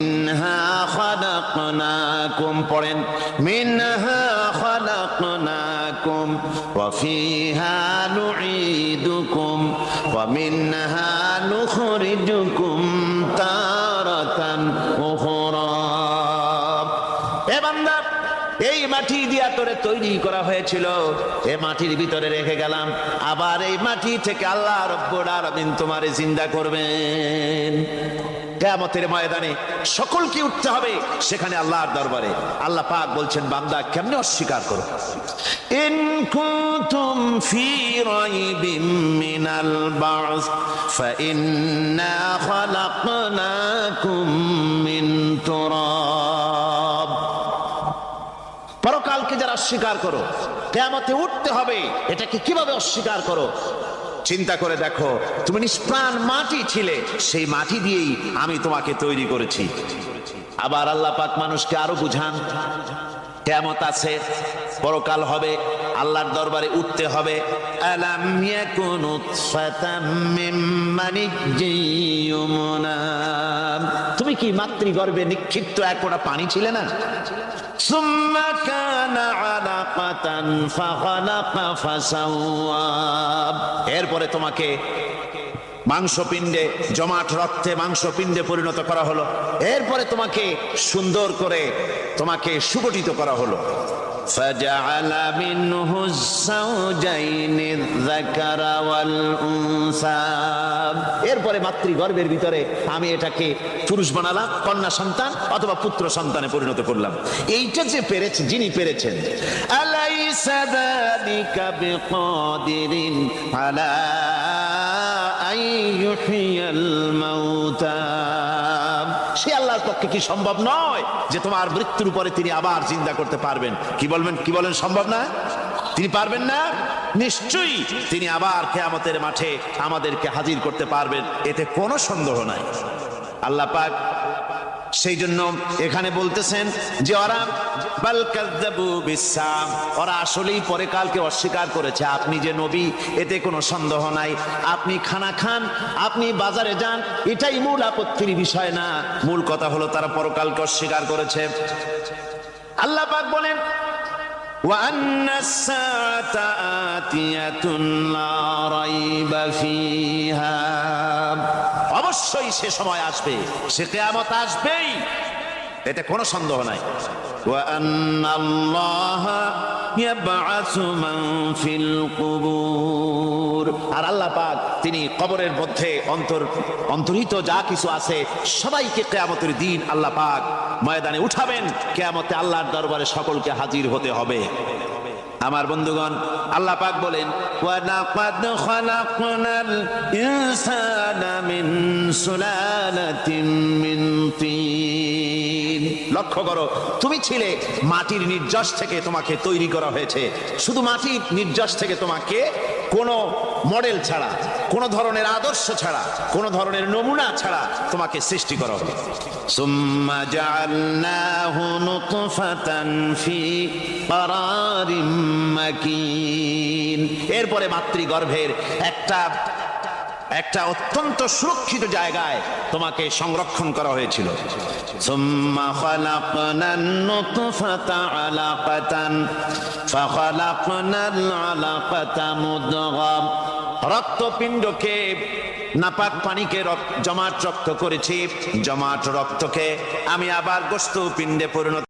মিনহা খালাকনাকুম পড়েন মিনহা খালাকনাকুম ওয়া ফিহা নুঈদুকুম ওয়া মিনহা নুখরিজুকুম তারাতান উখরা। এ বান্দা, এই মাটি দিয়া তোরে তৈরি করা হয়েছিল, এ মাটির ভিতরে রেখে গেলাম, আবার এই মাটি থেকে আল্লাহ রব্বুল আলামিন তোমারে জিন্দা করবেন। কিয়ামতের ময়দানে সকলকে উঠতে হবে সেখানে আল্লাহর দরবারে। আল্লাহ পাক বলছেন, বান্দা কেমনে অস্বীকার করো? ইন কুনতুম ফি রাইবিম মিনাল বা'স ফাইন্না খালাকনাকুম মিন তুরাব। পরকালকে যারা অস্বীকার করো, কিয়ামতে উঠতে হবে, এটাকে কিভাবে অস্বীকার করো? চিন্তা করে দেখো, তুমি নিষ্প্রাণ মাটি ছিলে, সেই মাটি দিয়েই আমি তোমাকে তৈরি করেছি। আবার আল্লাহ পাক মানুষকে আরো বুঝান, কিয়ামত আছে, পরকাল হবে, আল্লাহর দরবারে উঠতে হবে। আলাম ইয়াকুনু ফাতাম মিন মানিজ্জিয়ুমনা, তুমি কি মাতৃগর্ভে নিক্ষিপ্ত এক ফোঁটা পানি ছিলে না? সুম্মা কানা আলাকাতান ফাখালাকা ফাসাওয়া, এরপরে তোমাকে মাংসপিণ্ডে, জমাট রক্তে মাংসপিণ্ডে পরিণত করা হলো, এরপরে তোমাকে সুন্দর করে তোমাকে সুগঠিত করা হলো। ফাজআলা মিনহু যাওজাইনি যাকারা ওয়াল উনসা, এরপরে মাতৃগর্ভের ভিতরে আমি এটাকে পুরুষ বানালাম, কন্যা সন্তান অথবা পুত্র সন্তানে পরিণত করলাম। এইটা যে পেরেছে, যিনি পেরেছেন, আলাইসা যালিকা বিকাদিরিন আলা আইয়ুহিয়াল মাউতা, সে আল্লাহর পক্ষে কি সম্ভব নয় যে তোমার মৃত্যুর পরে তিনি আবার জিন্দা করতে পারবেন? কি বলবেন, কি বলেন, সম্ভব না? তিনি পারবেন না? নিশ্চয়ই তিনি আবার কিয়ামতের মাঠে আমাদেরকে হাজির করতে পারবেন, এতে কোনো সন্দেহ নাই। আল্লাহ পাক সেই জন্য এখানে বলতেছেন যে ওরা বাল কাযযাবু বিসসাম, ওরা আসলেই পরে কালকে অস্বীকার করেছে। আপনি যে নবী, এতে কোনো সন্দেহ নাই। আপনি খানা খান, আপনি বাজারে যান, এটাই মূল আপত্তির বিষয় না। মূল কথা হলো তারা পরকালকে অস্বীকার করেছে। আল্লাহ পাক বলেন, ওয়া আন্নাস সাআতা আতিয়াতুন লা রাইবা ফিহা, অবশ্যই সে সময় আসবে, সে কিয়ামত আসবেই, এতে কোনো সন্দেহ নাই। ওয়া আন্নাল্লাহা ইয়াবআসু মান ফিল কুবুর, আর আল্লাহ পাক তিনি কবরের মধ্যে অন্তর্হিত যা কিছু আছে সবাইকে কিয়ামতের দিন আল্লাহ পাক ময়দানে উঠাবেন। কিয়ামতে আল্লাহর দরবারে সকলকে হাজির হতে হবে। আমার বন্ধুগণ, আল্লাহ পাক বলেন, ওয়া লাকাদ খালাকনাল ইনসানা মিন সুলালাতিন মিন তিন। লক্ষ্য করো, তুমি ছিলে মাটির নির্যাস থেকে, তোমাকে তৈরি করা হয়েছে। শুধু মাটির নির্যাস থেকে তোমাকে কোনো মডেল ছাড়া, কোনো ধরনের আদর্শ ছাড়া, কোনো ধরনের নমুনা ছাড়া তোমাকে সৃষ্টি করা হবে। সুম্মা জাআলনাহু নুতফাতান ফি ক্বারারিম মাকিন, এরপরে মাতৃগর্ভের একটা অত্যন্ত সুরক্ষিত জায়গায় তোমাকে সংরক্ষণ করা হয়েছিল। সুম্মা খালাকনান নুতফাতা আলাকাতান ফাখালাকনাল আলাকাতা মুদগা, রক্তপিণ্ডকে, নাপাক পানিকে জমাট রক্ত করেছি, জমাট রক্তকে আমি আবার গোশত পিণ্ডে পরিণত